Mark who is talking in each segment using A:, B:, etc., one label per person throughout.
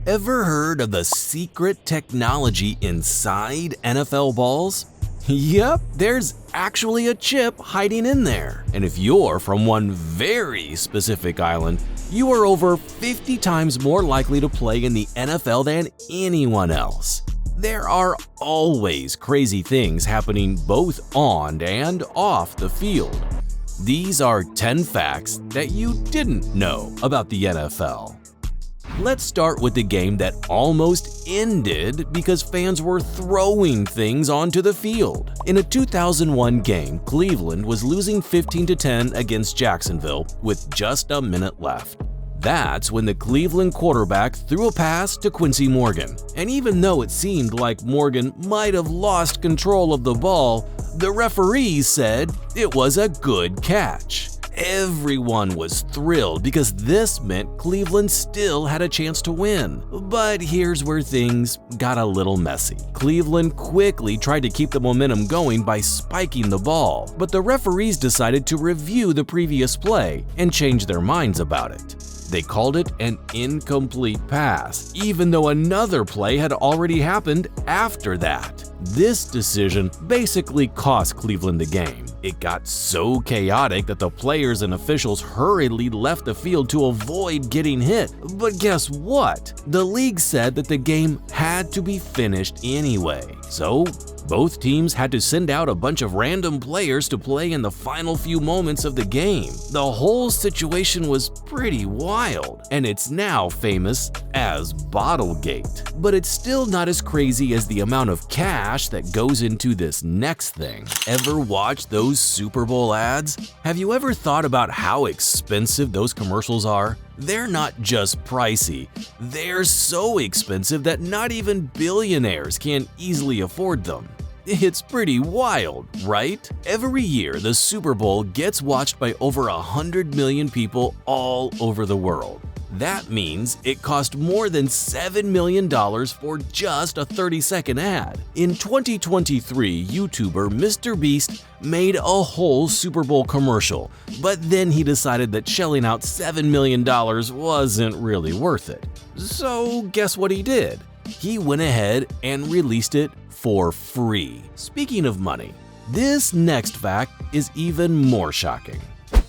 A: Ever heard of the secret technology inside NFL balls? Yep, there's actually a chip hiding in there. And if you're from one very specific island, you are over 50 times more likely to play in the NFL than anyone else. There are always crazy things happening both on and off the field. These are 10 facts that you didn't know about the NFL. Let's start with the game that almost ended because fans were throwing things onto the field. In a 2001 game, Cleveland was losing 15-10 against Jacksonville with just a minute left. That's when the Cleveland quarterback threw a pass to Quincy Morgan. And even though it seemed like Morgan might have lost control of the ball, the referees said it was a good catch. Everyone was thrilled because this meant Cleveland still had a chance to win. But here's where things got a little messy. Cleveland quickly tried to keep the momentum going by spiking the ball, but the referees decided to review the previous play and change their minds about it. They called it an incomplete pass, even though another play had already happened after that. This decision basically cost Cleveland the game. It got so chaotic that the players and officials hurriedly left the field to avoid getting hit. But guess what? The league said that the game had to be finished anyway. So both teams had to send out a bunch of random players to play in the final few moments of the game. The whole situation was pretty wild, and it's now famous as Bottlegate. But it's still not as crazy as the amount of cash that goes into this next thing. Ever watch those Super Bowl ads? Have you ever thought about how expensive those commercials are? They're not just pricey, they're so expensive that not even billionaires can easily afford them. It's pretty wild, right? Every year, the Super Bowl gets watched by over 100 million people all over the world. That means it cost more than $7 million for just a 30-second ad. In 2023, YouTuber MrBeast made a whole Super Bowl commercial, but then he decided that shelling out $7 million wasn't really worth it. So guess what he did? He went ahead and released it for free. Speaking of money, this next fact is even more shocking.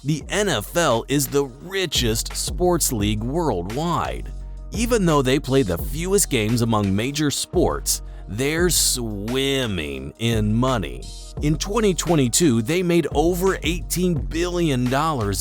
A: The NFL is the richest sports league worldwide. Even though they play the fewest games among major sports, they're swimming in money. In 2022, they made over $18 billion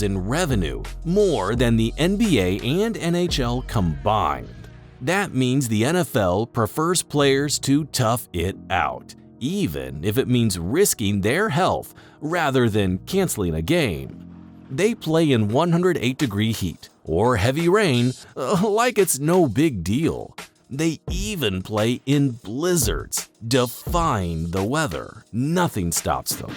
A: in revenue, more than the NBA and NHL combined. That means the NFL prefers players to tough it out, even if it means risking their health rather than canceling a game. They play in 108-degree heat or heavy rain like it's no big deal. They even play in blizzards, defying the weather. Nothing stops them,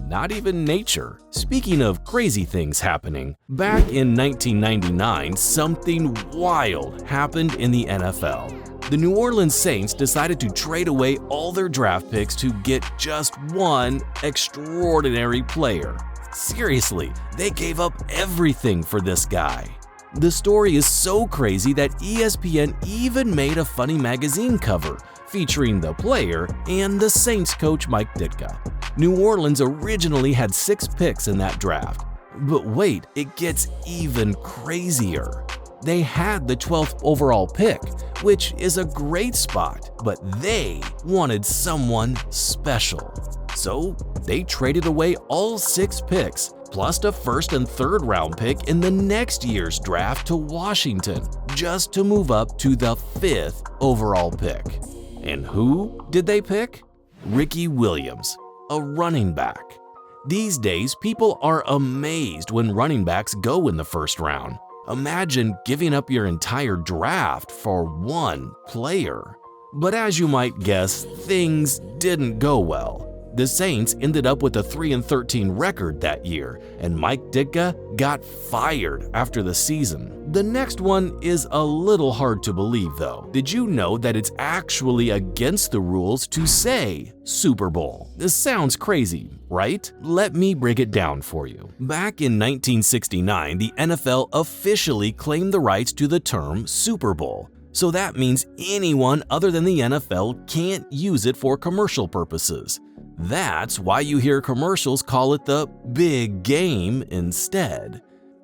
A: not even nature. Speaking of crazy things happening, back in 1999, something wild happened in the NFL. The New Orleans Saints decided to trade away all their draft picks to get just one extraordinary player. Seriously, they gave up everything for this guy. The story is so crazy that ESPN even made a funny magazine cover featuring the player and the Saints coach Mike Ditka. New Orleans originally had 6 picks in that draft. But wait, it gets even crazier. They had the 12th overall pick, which is a great spot, but they wanted someone special. So they traded away all 6 picks, plus a first and third round pick in the next year's draft to Washington, just to move up to the 5th overall pick. And who did they pick? Ricky Williams, a running back. These days, people are amazed when running backs go in the first round. Imagine giving up your entire draft for one player. But as you might guess, things didn't go well. The Saints ended up with a 3-13 record that year, and Mike Ditka got fired after the season. The next one is a little hard to believe though. Did you know that it's actually against the rules to say Super Bowl? This sounds crazy, right? Let me break it down for you. Back in 1969, the NFL officially claimed the rights to the term Super Bowl. so that means anyone other than the NFL can't use it for commercial purposes. That's why you hear commercials call it the big game instead.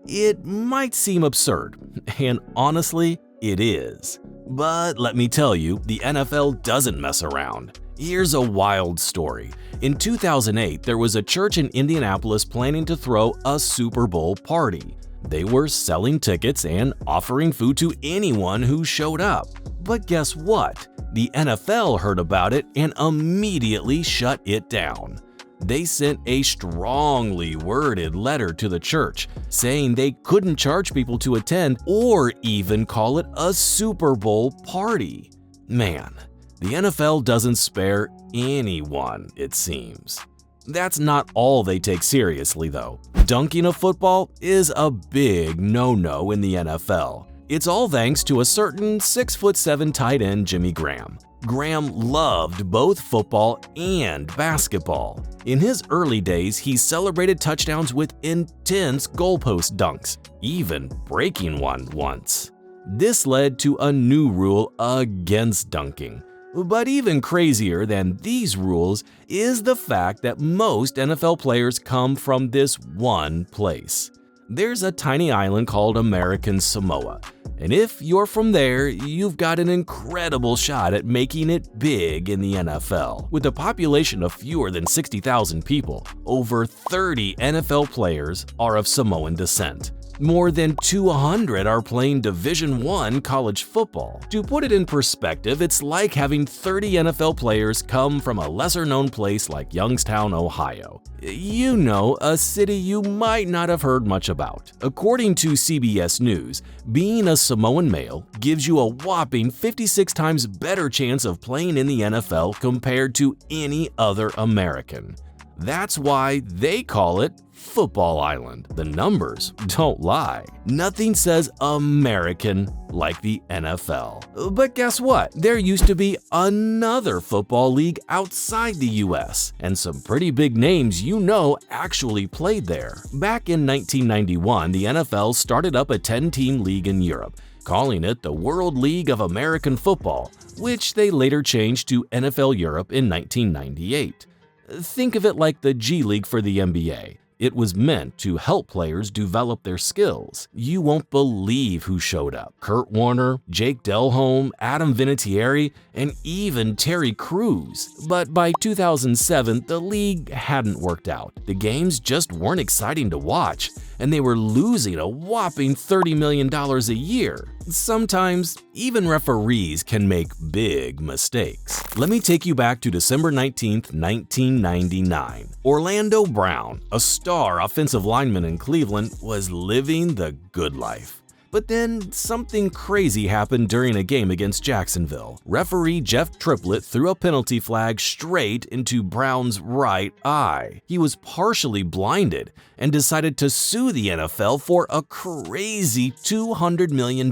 A: It might seem absurd, and honestly, it is. But let me tell you, the NFL doesn't mess around. Here's a wild story. In 2008, there was a church in Indianapolis planning to throw a Super Bowl party. They were selling tickets and offering food to anyone who showed up. But guess what? The NFL heard about it and immediately shut it down. They sent a strongly worded letter to the church saying they couldn't charge people to attend or even call it a Super Bowl party. Man, the NFL doesn't spare anyone, it seems. That's not all they take seriously, though. Dunking a football is a big no-no in the NFL. It's all thanks to a certain 6'7" tight end Jimmy Graham. Graham loved both football and basketball. In his early days, he celebrated touchdowns with intense goalpost dunks, even breaking one once. This led to a new rule against dunking. But even crazier than these rules is the fact that most NFL players come from this one place. There's a tiny island called American Samoa, and if you're from there, you've got an incredible shot at making it big in the NFL. With a population of fewer than 60,000 people, over 30 NFL players are of Samoan descent. More than 200 are playing Division I college football. To put it in perspective, it's like having 30 NFL players come from a lesser-known place like Youngstown, Ohio. You know, a city you might not have heard much about. According to CBS News, being a Samoan male gives you a whopping 56 times better chance of playing in the NFL compared to any other American. That's why they call it Football Island. The numbers don't lie. Nothing says American like the NFL. But guess what? There used to be another football league outside the US, and some pretty big names you know actually played there. Back in 1991, the NFL started up a 10-team league in Europe, calling it the World League of American Football, which they later changed to NFL Europe in 1998. Think of it like the G League for the NBA. It was meant to help players develop their skills. You won't believe who showed up. Kurt Warner, Jake Delhomme, Adam Vinatieri, and even Terry Crews. But by 2007, the league hadn't worked out. The games just weren't exciting to watch, and they were losing a whopping $30 million a year. Sometimes, even referees can make big mistakes. Let me take you back to December 19, 1999. Orlando Brown, a star offensive lineman in Cleveland, was living the good life. But then something crazy happened during a game against Jacksonville. Referee Jeff Triplett threw a penalty flag straight into Brown's right eye. He was partially blinded and decided to sue the NFL for a crazy $200 million.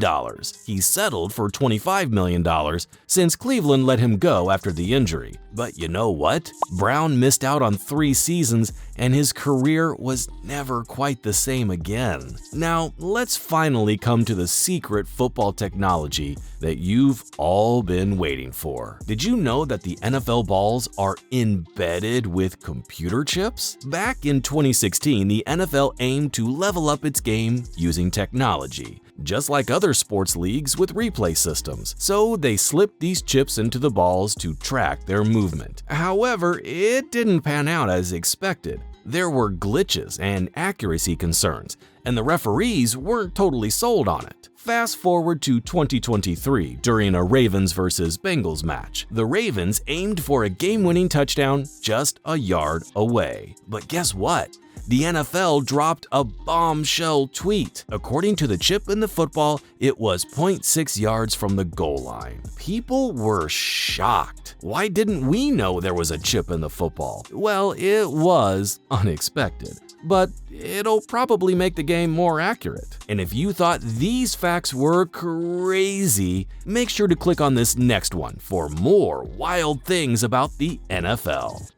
A: He settled for $25 million since Cleveland let him go after the injury. But you know what? Brown missed out on 3 seasons and his career was never quite the same again. Now, let's finally come to the secret football technology that you've all been waiting for. Did you know that the NFL balls are embedded with computer chips? Back in 2016, the NFL aimed to level up its game using technology, just like other sports leagues with replay systems. So they slipped these chips into the balls to track their movement. However, it didn't pan out as expected. There were glitches and accuracy concerns, and the referees weren't totally sold on it. Fast forward to 2023 during a Ravens vs. Bengals match. The Ravens aimed for a game-winning touchdown just a yard away. But guess what? The NFL dropped a bombshell tweet. According to the chip in the football, it was 0.6 yards from the goal line. People were shocked. Why didn't we know there was a chip in the football? Well, it was unexpected, but it'll probably make the game more accurate. And if you thought these facts were crazy, make sure to click on this next one for more wild things about the NFL.